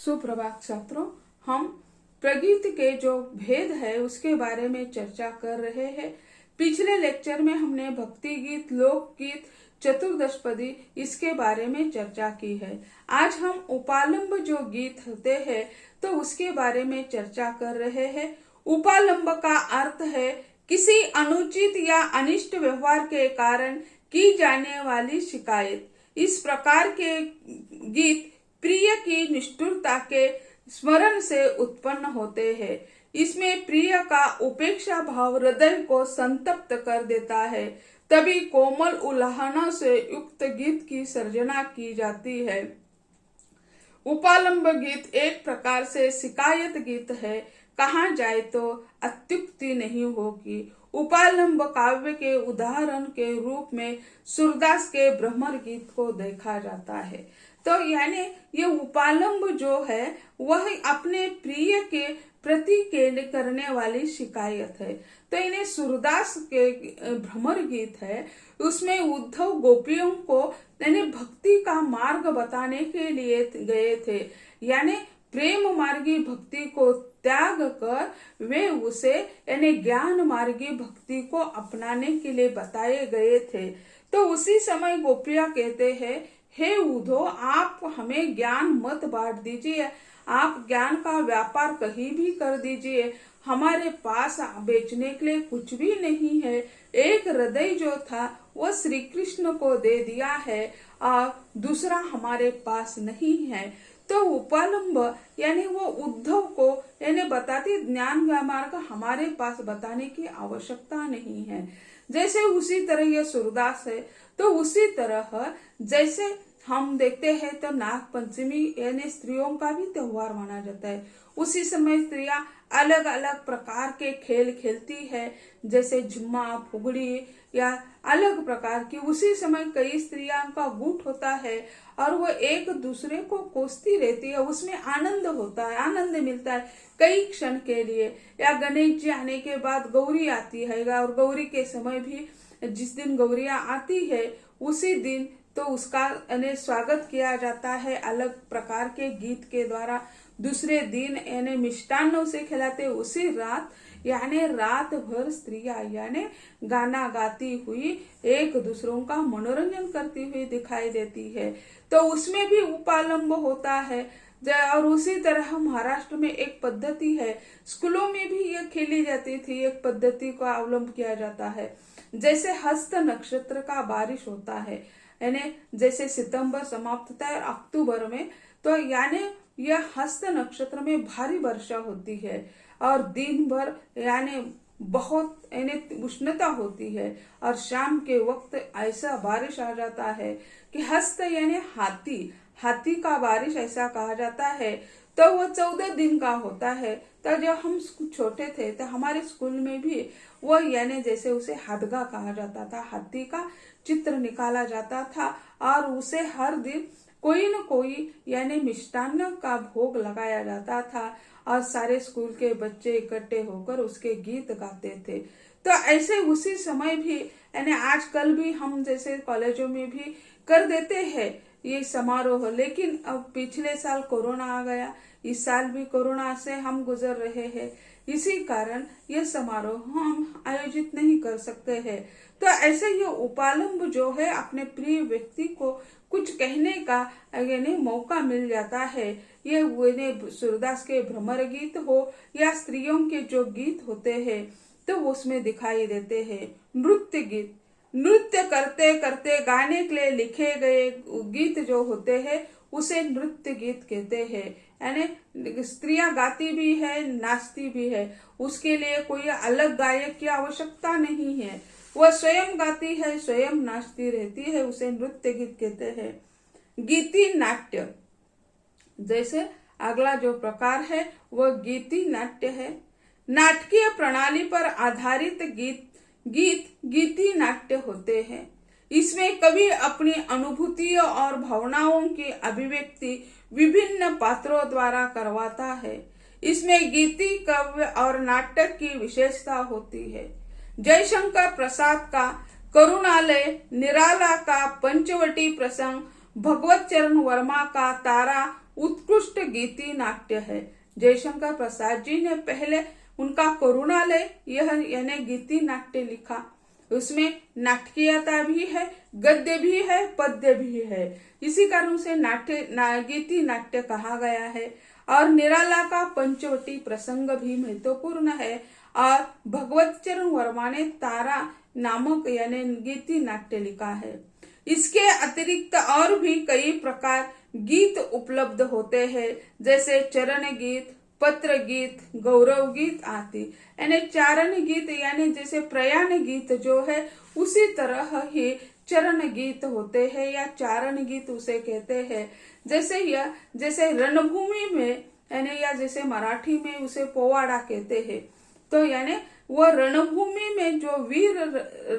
सुप्रभात छात्रों, हम प्रगीत के जो भेद है उसके बारे में चर्चा कर रहे हैं। पिछले लेक्चर में हमने भक्ति गीत, लोकगीत, चतुर्दशपदी इसके बारे में चर्चा की है। आज हम उपालंब जो गीत होते हैं तो उसके बारे में चर्चा कर रहे हैं। उपालंब का अर्थ है किसी अनुचित या अनिष्ट व्यवहार के कारण की जाने वाली शिकायत। इस प्रकार के गीत प्रिय की निष्ठुरता के स्मरण से उत्पन्न होते हैं। इसमें प्रिय का उपेक्षा भाव हृदय को संतप्त कर देता है, तभी कोमल उल्लाहना से युक्त गीत की सर्जना की जाती है। उपालंब गीत एक प्रकार से शिकायत गीत है। कहा जाए तो अत्युक्ति नहीं होगी। उपालंब काव्य के उदाहरण के रूप में सूरदास के भ्रमर गीत को देखा जाता है। तो यानी ये उपालंब जो है वह अपने प्रिय के प्रति करने वाली शिकायत है। तो इन्हें सूरदास के भ्रमर गीत है, उसमें उद्धव गोपियों को यानी भक्ति का मार्ग बताने के लिए गए थे। यानी प्रेम मार्गी भक्ति को त्याग कर वे उसे यानी ज्ञान मार्गी भक्ति को अपनाने के लिए बताए गए थे। तो उसी समय गोपियां कहते हैं, हे उद्धव, आप हमें ज्ञान मत बांट दीजिए, आप ज्ञान का व्यापार कहीं भी कर दीजिए, हमारे पास बेचने के लिए कुछ भी नहीं है। एक हृदय जो था वो श्री कृष्ण को दे दिया है और दूसरा हमारे पास नहीं है। तो उपालंब यानी वो उद्धव को यानी बताती ज्ञान का मार्ग हमारे पास बताने की आवश्यकता नहीं है। जैसे उसी तरह यह सूरदास है, तो उसी तरह जैसे हम देखते हैं तो नाग पंचमी यानी स्त्रियों का भी त्योहार माना जाता है। उसी समय स्त्रियां अलग अलग प्रकार के खेल खेलती है, जैसे झुम्मा, फुगड़ी या अलग प्रकार की। उसी समय कई स्त्रियां का गुट होता है और वो एक दूसरे को कोसती रहती है, उसमें आनंद होता है, आनंद मिलता है कई क्षण के लिए। या गणेश जी आने के बाद गौरी आती है और गौरी के समय भी जिस दिन गौरिया आती है उसी दिन तो उसका स्वागत किया जाता है अलग प्रकार के गीत के द्वारा। दूसरे दिन यानी मिष्टान्नों से खिलाते। उसी रात यानी रात भर स्त्रियां यानी गाना गाती हुई एक दूसरों का मनोरंजन करती हुई दिखाई देती है। तो उसमें भी उपालंब होता है। और उसी तरह महाराष्ट्र में एक पद्धति है, स्कूलों में भी यह खेली जाती थी, एक पद्धति को अवलंब किया जाता है। जैसे हस्त नक्षत्र का बारिश होता है, यानी जैसे सितंबर समाप्त होता है अक्टूबर में, तो यानी यह हस्त नक्षत्र में भारी वर्षा होती है और दिन भर यानी बहुत यानी उष्णता होती है और शाम के वक्त ऐसा बारिश आ जाता है कि हस्त यानी हाथी का बारिश ऐसा कहा जाता है। तो वो 14 दिन का होता है। तो जब हम छोटे थे तो हमारे स्कूल में भी वो यानी जैसे उसे हादगा कहा जाता था, हाथी का चित्र निकाला जाता था और उसे हर दिन कोई न कोई यानी मिष्टान्न का भोग लगाया जाता था और सारे स्कूल के बच्चे इकट्ठे होकर उसके गीत गाते थे। तो ऐसे उसी समय भी यानी आजकल भी हम जैसे कॉलेजों में भी कर देते हैं ये समारोह, लेकिन अब पिछले साल कोरोना आ गया, इस साल भी कोरोना से हम गुजर रहे हैं, इसी कारण ये समारोह हम आयोजित नहीं कर सकते हैं। तो ऐसे ये उपालंब जो है अपने प्रिय व्यक्ति को कुछ कहने का यानी मौका मिल जाता है। ये सूरदास के भ्रमर गीत हो या स्त्रियों के जो गीत होते हैं तो उसमें दिखाई देते हैं। नृत्य गीत, नृत्य करते करते गाने के लिए लिखे गए गीत जो होते हैं उसे नृत्य गीत कहते हैं। यानी स्त्रियां गाती भी है, नाचती भी है, उसके लिए कोई अलग गायक की आवश्यकता नहीं है, वह स्वयं गाती है, स्वयं नाचती रहती है, उसे नृत्य गीत कहते हैं। गीति नाट्य, जैसे अगला जो प्रकार है वह गीति नाट्य है। नाटकीय प्रणाली पर आधारित गीति नाट्य होते हैं। इसमें कवि अपनी अनुभूतियों और भावनाओं की अभिव्यक्ति विभिन्न पात्रों द्वारा करवाता है। इसमें गीति काव्य और नाटक की विशेषता होती है। जयशंकर प्रसाद का करुणालय, निराला का पंचवटी प्रसंग, भगवत चरण वर्मा का तारा उत्कृष्ट गीति नाट्य है। जयशंकर प्रसाद जी ने पहले उनका करुणालय यह यानी गीति नाट्य लिखा। उसमें नाटकीयता भी है, गद्य भी है, पद्य भी है। इसी कारण उसे गीति नाट्य कहा गया है। और निराला का पंचवटी प्रसंग भी महत्वपूर्ण है। और भगवत चरण वर्मा ने तारा नामक यानी गीति नाट्य लिखा है। इसके अतिरिक्त और भी कई प्रकार गीत उपलब्ध होते हैं, जैसे चरण गीत, पत्र गीत, गौरव गीत आदि। यानी चारण गीत यानी जैसे प्रयाण गीत जो है उसी तरह ही चरण गीत होते हैं या चारण गीत उसे कहते हैं। जैसे रणभूमि में यानी या जैसे मराठी में उसे पोवाड़ा कहते हैं। तो यानी वो रणभूमि में जो वीर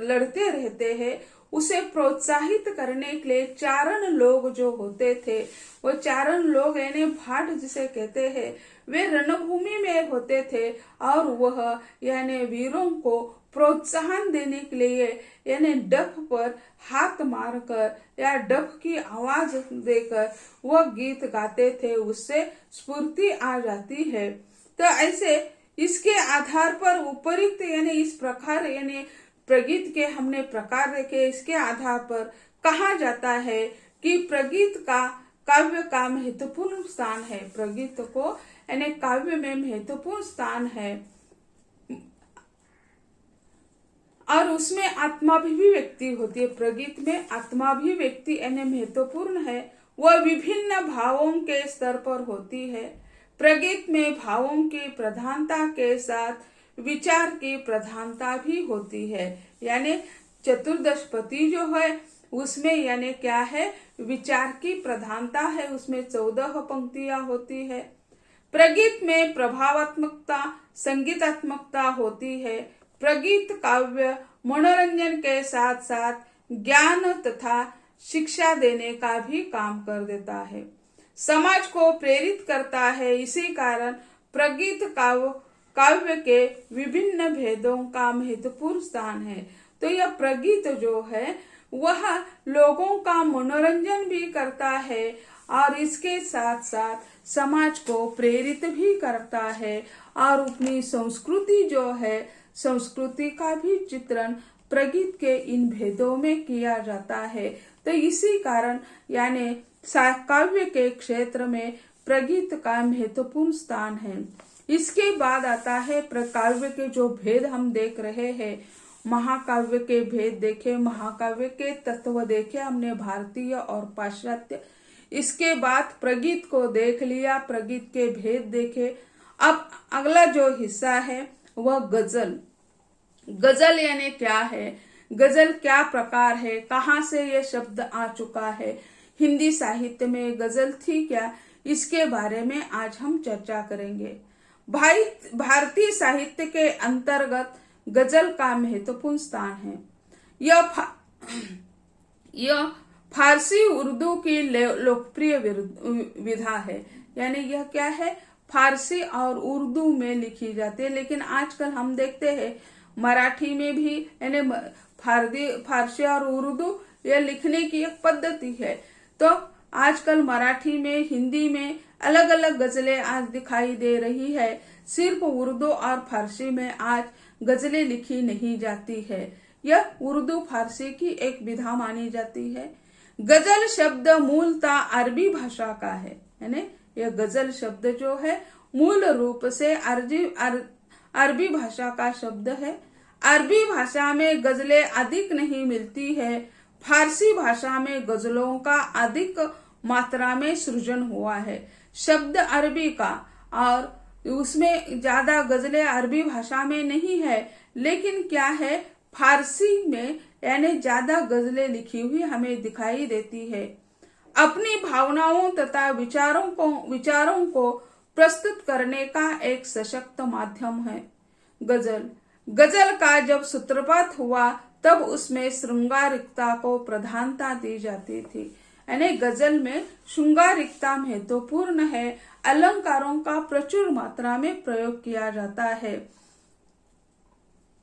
लड़ते रहते हैं उसे प्रोत्साहित करने के लिए चारण लोग जो होते थे, वो चारण लोग यानी भाट जिसे कहते हैं, वे रणभूमि में होते थे और वह यानी वीरों को प्रोत्साहन देने के लिए यानी डफ पर हाथ मारकर या डफ की आवाज देकर वह गीत गाते थे, उससे स्फूर्ति आ जाती है। तो ऐसे इसके आधार पर उपयुक्त यानी इस प्रकार यानी प्रगीत के हमने प्रकार देखे। इसके आधार पर कहा जाता है कि प्रगीत का काव्य का महत्वपूर्ण स्थान है। प्रगीत को यानी काव्य में महत्वपूर्ण स्थान है और उसमें आत्माभिव्यक्ति होती है। प्रगीत में आत्माभिव्यक्ति यानी महत्वपूर्ण है। वह विभिन्न भावों के स्तर पर होती है। प्रगीत में भावों की प्रधानता के साथ विचार की प्रधानता भी होती है। यानी चतुर्दशपदी जो है उसमें यानी क्या है, विचार की प्रधानता है। उसमें 14 पंक्तियां होती है। प्रगीत में प्रभावात्मकता, संगीतात्मकता होती है। प्रगीत काव्य मनोरंजन के साथ साथ ज्ञान तथा शिक्षा देने का भी काम कर देता है, समाज को प्रेरित करता है। इसी कारण प्रगीत काव्य के विभिन्न भेदों का महत्वपूर्ण स्थान है। तो यह प्रगीत जो है वह लोगों का मनोरंजन भी करता है और इसके साथ साथ समाज को प्रेरित भी करता है और अपनी संस्कृति जो है, संस्कृति का भी चित्रण प्रगीत के इन भेदों में किया जाता है। तो इसी कारण यानी काव्य के क्षेत्र में प्रगीत का महत्वपूर्ण स्थान है। इसके बाद आता है काव्य के जो भेद हम देख रहे हैं। महाकाव्य के भेद देखे, महाकाव्य के तत्व देखे हमने, भारतीय और पाश्चात्य। इसके बाद प्रगीत को देख लिया, प्रगीत के भेद देखे। अब अगला जो हिस्सा है वह गजल। गजल यानी क्या है, गजल क्या प्रकार है, कहाँ से ये शब्द आ चुका है, हिंदी साहित्य में गजल थी क्या, इसके बारे में आज हम चर्चा करेंगे। भारतीय साहित्य के अंतर्गत गजल का महत्वपूर्ण स्थान है। यह फारसी उर्दू की लोकप्रिय विधा है। यानी यह क्या है, फारसी और उर्दू में लिखी जाती है। लेकिन आजकल हम देखते हैं मराठी में भी यानी फारसी और उर्दू यह लिखने की एक पद्धति है। तो आजकल मराठी में, हिंदी में अलग अलग गजलें आज दिखाई दे रही है। सिर्फ उर्दू और फारसी में आज गजलें लिखी नहीं जाती है। यह उर्दू फारसी की एक विधा मानी जाती है। गजल शब्द मूलतः अरबी भाषा का है। यानी यह गजल शब्द जो है मूल रूप से अरबी भाषा का शब्द है। अरबी भाषा में गजलें अधिक नहीं मिलती है। फारसी भाषा में गजलों का अधिक मात्रा में सृजन हुआ है। शब्द अरबी का और उसमें ज्यादा गजलें अरबी भाषा में नहीं है। लेकिन क्या है, फारसी में यानी ज्यादा गजलें लिखी हुई हमें दिखाई देती है। अपनी भावनाओं तथा विचारों को प्रस्तुत करने का एक सशक्त माध्यम है गजल का जब सूत्रपात हुआ तब उसमें श्रृंगारिकता को प्रधानता दी जाती थी। यानी गजल में श्रृंगारिकता महत्वपूर्ण है। अलंकारों का प्रचुर मात्रा में प्रयोग किया जाता है।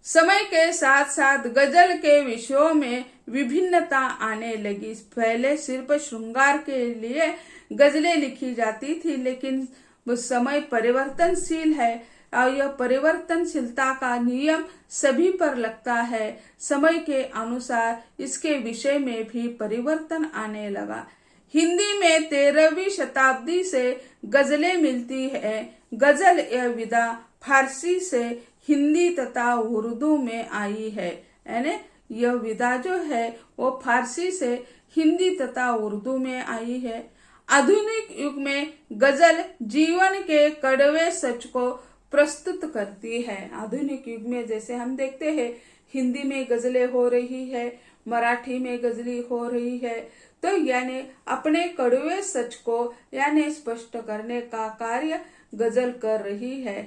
समय के साथ साथ गजल के विषयों में विभिन्नता आने लगी। पहले सिर्फ श्रृंगार के लिए गजलें लिखी जाती थी, लेकिन समय परिवर्तनशील है और यह परिवर्तनशीलता का नियम सभी पर लगता है। समय के अनुसार इसके विषय में भी परिवर्तन आने लगा। हिंदी में 13वीं शताब्दी से गजलें मिलती है। गजल यह विधा फारसी से हिंदी तथा उर्दू में आई है। यानी यह विधा जो है वो फारसी से हिंदी तथा उर्दू में आई है। आधुनिक युग में गजल जीवन के कड़वे सच को प्रस्तुत करती है। आधुनिक युग में जैसे हम देखते हैं हिंदी में गजलें हो रही है, मराठी में गजली हो रही है, तो यानी अपने कड़वे सच को यानी स्पष्ट करने का कार्य गजल कर रही है।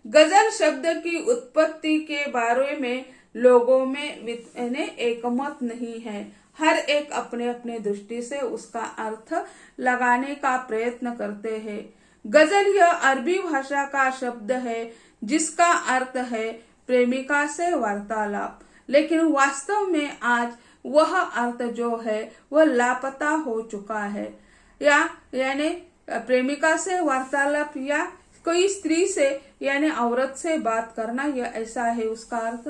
गजल शब्द की उत्पत्ति के बारे में लोगों में एकमत नहीं है। हर एक अपने अपने दृष्टि से उसका अर्थ लगाने का प्रयत्न करते हैं। गजल यह अरबी भाषा का शब्द है जिसका अर्थ है प्रेमिका से वार्तालाप, लेकिन वास्तव में आज वह अर्थ जो है वह लापता हो चुका है। यानी प्रेमिका से वार्तालाप या कोई स्त्री से यानी औरत से बात करना, यह ऐसा है उसका अर्थ।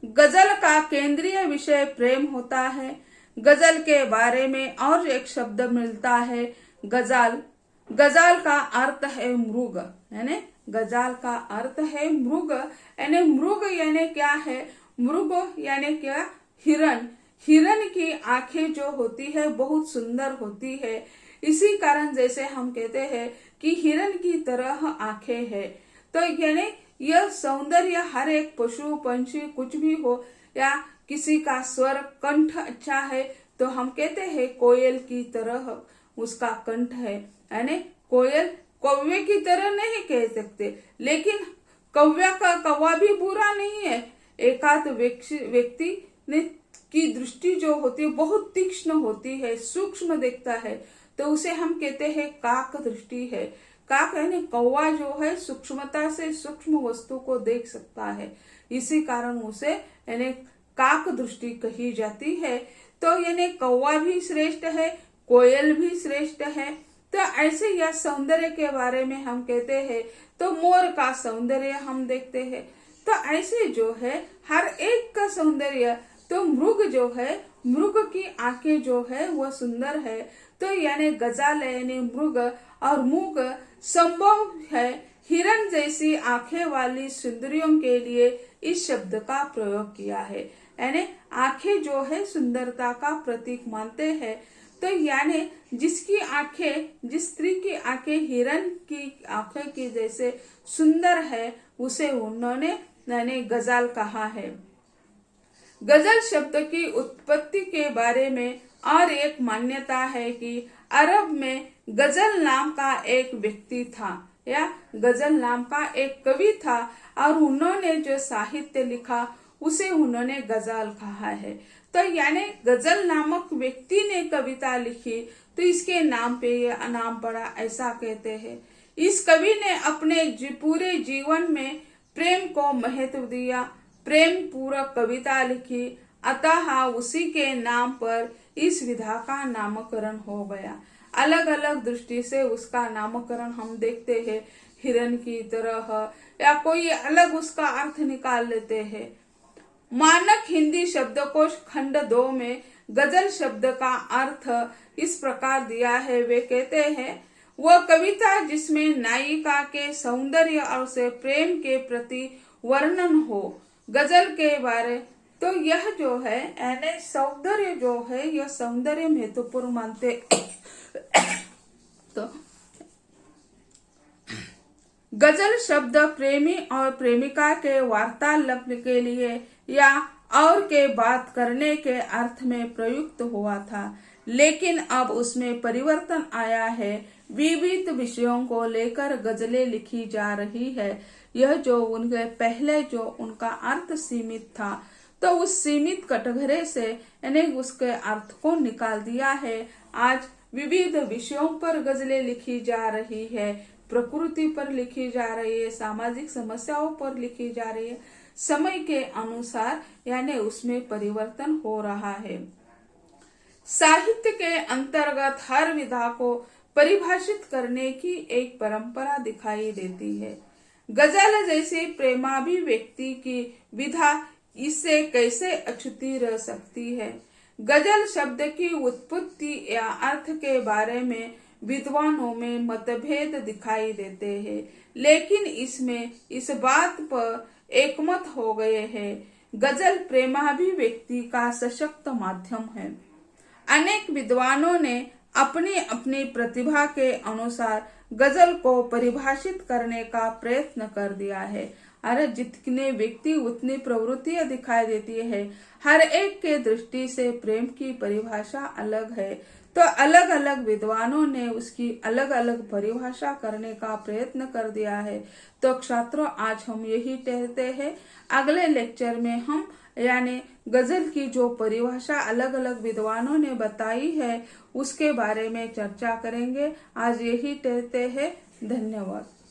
गजल का केंद्रीय विषय प्रेम होता है। गजल के बारे में और एक शब्द मिलता है गजाल। गजाल का अर्थ है मृग, यानी गजाल का अर्थ है मृग। यानी मृग यानी क्या है? मृग यानी क्या? हिरण। हिरण की आंखें जो होती है बहुत सुंदर होती है। इसी कारण जैसे हम कहते हैं कि हिरण की तरह आंखें है, तो यानी यह सौंदर्य हर एक पशु पंछी कुछ भी हो, या किसी का स्वर कंठ अच्छा है तो हम कहते हैं कोयल की तरह उसका कंठ है। यानी कोयल कौवे की तरह नहीं कह सकते, लेकिन कौवा भी बुरा नहीं है। एकाध व्यक्ति ने की दृष्टि जो होती है बहुत तीक्ष्ण होती है, सूक्ष्म देखता है, तो उसे हम कहते हैं काक दृष्टि है। काक यानी कौवा जो है सूक्ष्मता से सूक्ष्म वस्तु को देख सकता है, इसी कारण उसे यानी काक दृष्टि कही जाती है। तो यानी कौवा भी श्रेष्ठ है, कोयल भी श्रेष्ठ है। तो ऐसे या सौंदर्य के बारे में हम कहते हैं तो मोर का सौंदर्य हम देखते हैं। तो ऐसे जो है हर एक का सौंदर्य, तो मृग जो है, मृग की आंखें जो है वह सुंदर है। तो यानी गजाल यानी मृग और मूग संभव है हिरण जैसी आंखें वाली सुंदरियों के लिए इस शब्द का प्रयोग किया है। यानी आंखें जो है सुंदरता का प्रतीक मानते हैं। तो यानी जिसकी आंखें, जिस स्त्री की आंखें हिरण की आंखें की जैसे सुंदर है, उसे उन्होंने यानी गजाल कहा है। गजल शब्द की उत्पत्ति के बारे में और एक मान्यता है कि अरब में गजल नाम का एक व्यक्ति था या गजल नाम का एक कवि था, और उन्होंने जो साहित्य लिखा उसे उन्होंने गजल कहा है। तो यानी गजल नामक व्यक्ति ने कविता लिखी तो इसके नाम पे ये नाम पड़ा, ऐसा कहते हैं। इस कवि ने अपने पूरे जीवन में प्रेम को महत्व दिया, प्रेम पूरक कविता लिखी, अतः उसी के नाम पर इस विधा का नामकरण हो गया। अलग अलग दृष्टि से उसका नामकरण हम देखते हैं, हिरण की तरह या कोई अलग उसका अर्थ निकाल लेते हैं। मानक हिंदी शब्दकोश खंड 2 में गजल शब्द का अर्थ इस प्रकार दिया है। वे कहते हैं वह कविता जिसमें नायिका के सौंदर्य और से प्रेम के प्रति वर्णन हो। गजल के बारे तो यह जो है यानी सौंदर्य जो है, यह सौंदर्य महत्वपूर्ण मानते। तो गजल शब्द प्रेमी और प्रेमिका के वार्तालाप के लिए या और के बात करने के अर्थ में प्रयुक्त हुआ था, लेकिन अब उसमें परिवर्तन आया है। विविध विषयों को लेकर गजलें लिखी जा रही है। यह जो उनके पहले जो उनका अर्थ सीमित था, तो उस सीमित कटघरे से यानी उसके अर्थ को निकाल दिया है। आज विविध विषयों पर गजलें लिखी जा रही है, प्रकृति पर लिखी जा रही है, सामाजिक समस्याओं पर लिखी जा रही है। समय के अनुसार यानी उसमें परिवर्तन हो रहा है। साहित्य के अंतर्गत हर विधा को परिभाषित करने की एक परंपरा दिखाई देती है। गजल जैसी प्रेमाभिव्यक्ति की विधा इससे कैसे अछूती रह सकती है। गजल शब्द की उत्पत्ति या अर्थ के बारे में विद्वानों में मतभेद दिखाई देते हैं, लेकिन इसमें इस बात पर एकमत हो गए हैं, गजल प्रेमाभिव्यक्ति का सशक्त माध्यम है। अनेक विद्वानों ने अपनी अपनी प्रतिभा के अनुसार गजल को परिभाषित करने का प्रयत्न कर दिया है। अरे जितने व्यक्ति उतनी प्रवृत्तियां दिखाई देती है। हर एक के दृष्टि से प्रेम की परिभाषा अलग है, तो अलग अलग विद्वानों ने उसकी अलग अलग परिभाषा करने का प्रयत्न कर दिया है। तो छात्रों, आज हम यही कहते हैं, अगले लेक्चर में हम यानी गजल की जो परिभाषा अलग अलग विद्वानों ने बताई है उसके बारे में चर्चा करेंगे। आज यही कहते हैं, धन्यवाद।